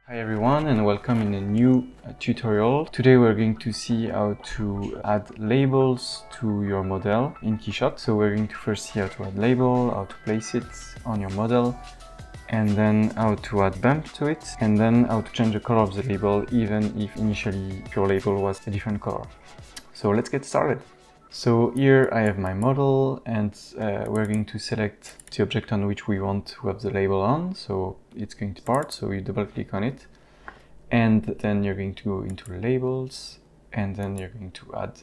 Hi everyone and welcome in a new tutorial. Today we're going to see how to add labels to your model in Keyshot. So we're going to first see how to add label, how to place it on your model, and then how to add bump to it, and then how to change the color of the label even if initially your label was a different color. So let's get started. So here I have my model and we're going to select the object on which we want to have the label on. So it's going to part, so you double click on it and then you're going to go into labels and then you're going to add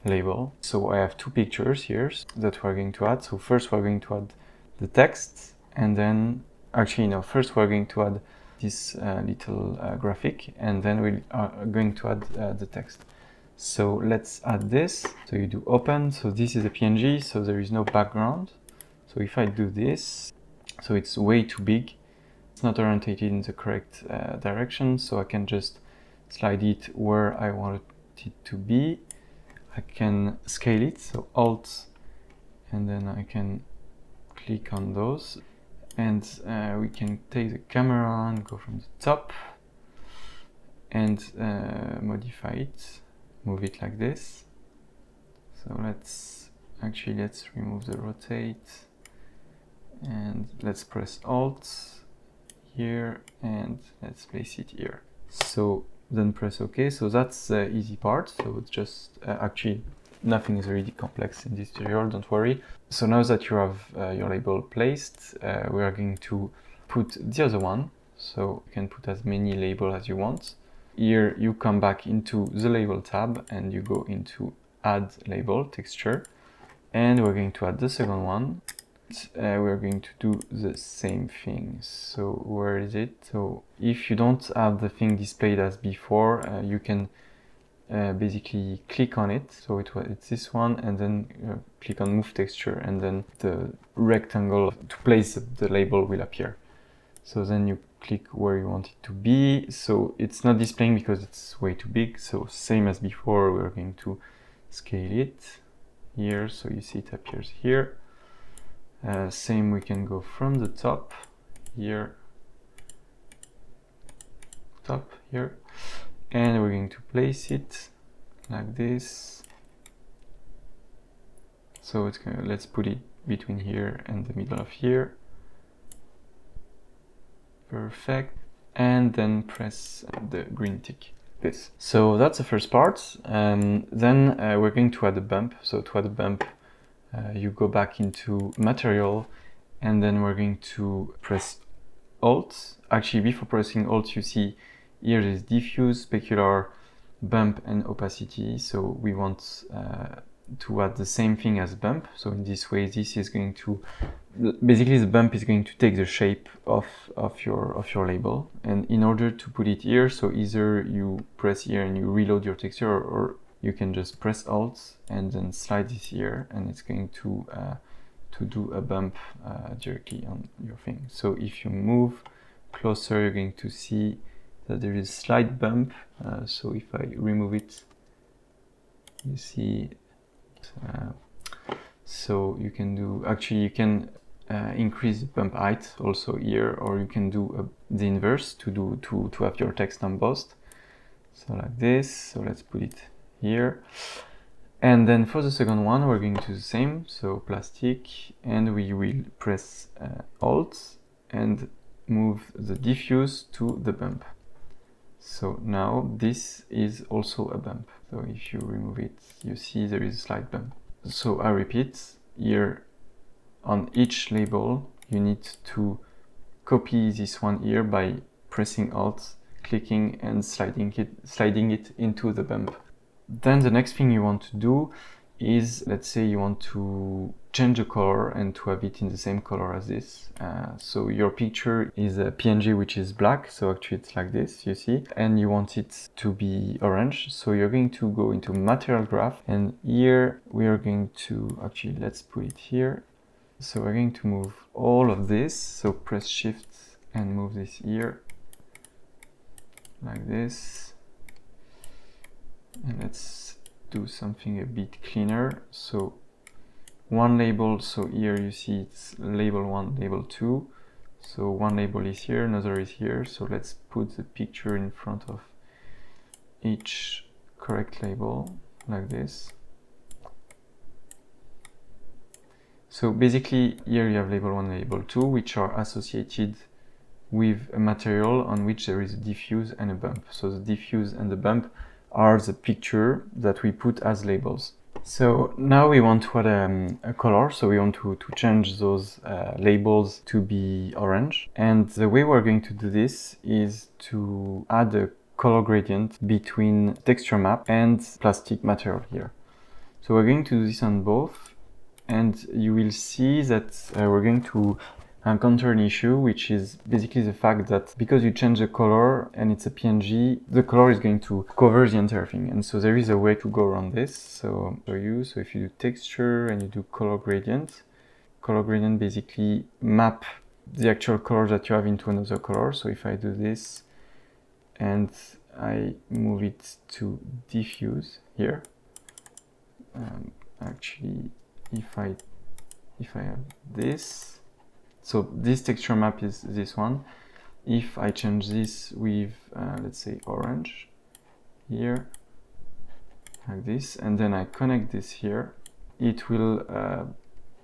label. So I have two pictures here that we're going to add. So first we're going to add the text and then first we're going to add this little graphic and then we are going to add the text. So let's add this. So you do open. So this is a PNG, so there is no background. So if I do this, so it's way too big. It's not orientated in the correct direction. So I can just slide it where I want it to be. I can scale it. So Alt, and then I can click on those. And we can take the camera and go from the top and modify it. Move it like this. So let's remove the rotate and let's press Alt here and let's place it here. So then press OK. So that's the easy part. So it's just actually nothing is really complex in this tutorial, don't worry. So now that you have your label placed, we are going to put the other one. So you can put as many labels as you want. Here you come back into the label tab and you go into add label texture and we're going to add the second one. We're going to do the same thing. So where is it? So if you don't have the thing displayed as before, you can basically click on it. So it's this one and then click on move texture and then the rectangle to place the label will appear. So then you click where you want it to be. So it's not displaying because it's way too big. So same as before, we're going to scale it here. So you see it appears here. Same, we can go from the top here, top here, and we're going to place it like this. So it's gonna, let's put it between here and the middle of here. Perfect. And then press the green tick. This. So that's the first part. Then we're going to add a bump. So to add a bump, you go back into material and then we're going to press Alt. Actually, before pressing Alt, you see here is diffuse, specular, bump, and opacity. So we want to add the same thing as bump. So in this way, this is going to basically the bump is going to take the shape of your label. And in order to put it here, so either you press here and you reload your texture, or you can just press Alt and then slide this here, and it's going to do a bump directly on your thing. So if you move closer, you're going to see that there is a slight bump. So if I remove it, you see. So you can do, actually you can increase the bump height also here, or you can do the inverse to have your text embossed. So like this. So let's put it here. And then for the second one, we're going to do the same. So plastic, and we will press Alt and move the diffuse to the bump. So now this is also a bump. So if you remove it, you see there is a slight bump. So I repeat, here on each label, you need to copy this one here by pressing Alt, clicking and sliding it into the bump. Then the next thing you want to do is, let's say you want to change the color and to have it in the same color as this. So your picture is a PNG which is black, so actually it's like this, you see, and you want it to be orange. So you're going to go into material graph, and here we are going to, actually let's put it here. So we're going to move all of this, so press Shift and move this here, like this. And let's do something a bit cleaner. So one label, so here you see it's label 1, label 2. So one label is here, another is here. So let's put the picture in front of each correct label, like this. So basically here you have label 1 and label 2, which are associated with a material on which there is a diffuse and a bump. So the diffuse and the bump are the picture that we put as labels. So now we want to add a color, so we want to change those labels to be orange. And the way we're going to do this is to add a color gradient between texture map and plastic material here. So we're going to do this on both, and you will see that we're going to encounter an issue, which is basically the fact that because you change the color and it's a PNG, the color is going to cover the entire thing. And so there is a way to go around this. So if you do texture and you do color gradient basically map the actual color that you have into another color. So if I do this and I move it to diffuse here, actually if I have this, so this texture map is this one. If I change this with let's say orange here, like this, and then I connect this here, it will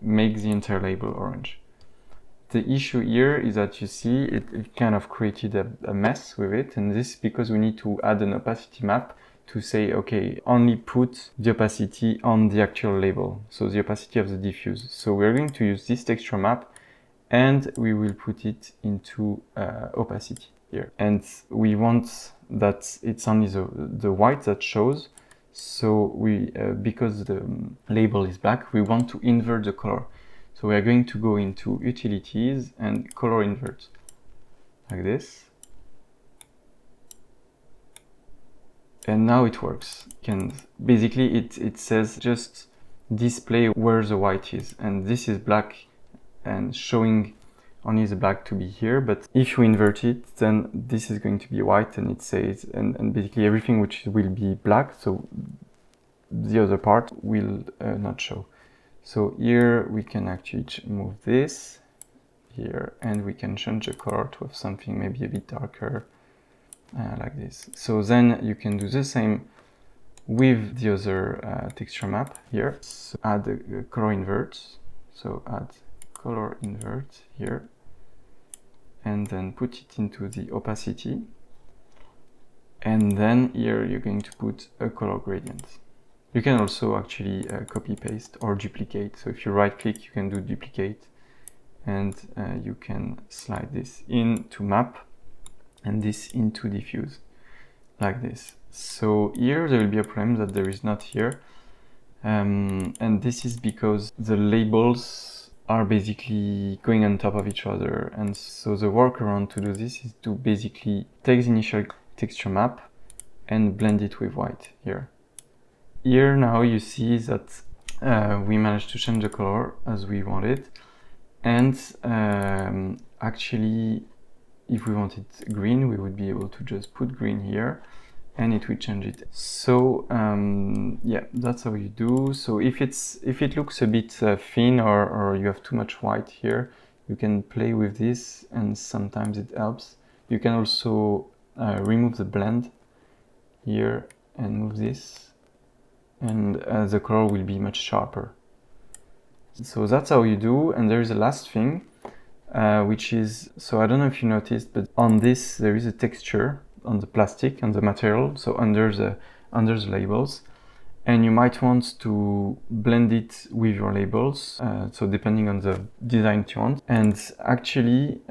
make the entire label orange. The issue here is that you see it kind of created a mess with it, and this is because we need to add an opacity map to say, okay, only put the opacity on the actual label, so the opacity of the diffuse. So we're going to use this texture map and we will put it into opacity here. And we want that it's only the white that shows. So we, because the label is black, we want to invert the color. So we are going to go into utilities and color invert, like this. And now it works. Basically it says just display where the white is, and this is black and showing only the black to be here. But if you invert it, then this is going to be white, and it says, and basically everything which will be black, so the other part will not show. So here we can actually move this here, and we can change the color to have something maybe a bit darker, like this. So then you can do the same with the other texture map here. So add a color invert, so add color invert here, and then put it into the opacity, and then here you're going to put a color gradient. You can also actually copy paste or duplicate. So if you right click, you can do duplicate, and you can slide this into map and this into diffuse, like this. So here there will be a problem that there is not here, and this is because the labels are basically going on top of each other. And so the workaround to do this is to basically take the initial texture map and blend it with white here. Here now you see that we managed to change the color as we wanted, and actually if we wanted green, we would be able to just put green here and it will change it. So yeah, that's how you do. So if it looks a bit thin, or you have too much white here, you can play with this, and sometimes it helps. You can also remove the blend here and move this, and the color will be much sharper. So that's how you do. And there is a last thing, which is, so I don't know if you noticed, but on this there is a texture on the plastic, on the material, so under the labels, and you might want to blend it with your labels, so depending on the design you want. And actually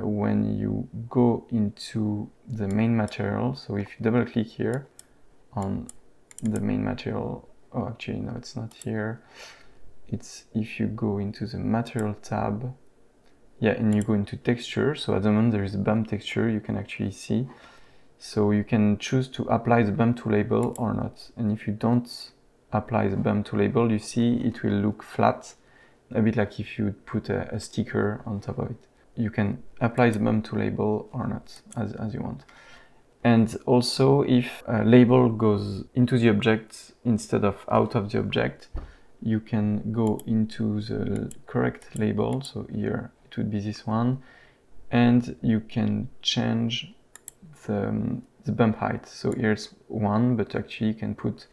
when you go into the main material, so if you double click here on the main material, oh actually no, it's not here, it's if you go into the material tab, yeah, and you go into texture. So at the moment there is a bump texture, you can actually see. So you can choose to apply the bump to label or not. And if you don't apply the bump to label, you see it will look flat, a bit like if you put a sticker on top of it. You can apply the bump to label or not, as you want. And also if a label goes into the object instead of out of the object, you can go into the correct label. So here it would be this one, and you can change the bump height. So here's 1, but actually you can put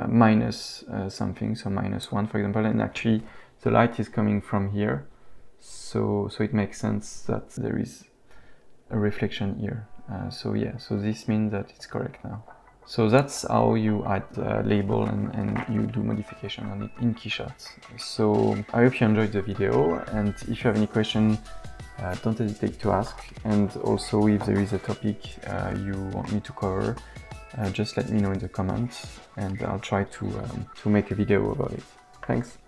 minus something, so -1 for example, and actually the light is coming from here, so it makes sense that there is a reflection here. So yeah, so this means that it's correct now. So that's how you add a label and you do modification on it in Keyshot. So I hope you enjoyed the video, and if you have any question, don't hesitate to ask. And also, if there is a topic you want me to cover, just let me know in the comments, and I'll try to make a video about it. Thanks.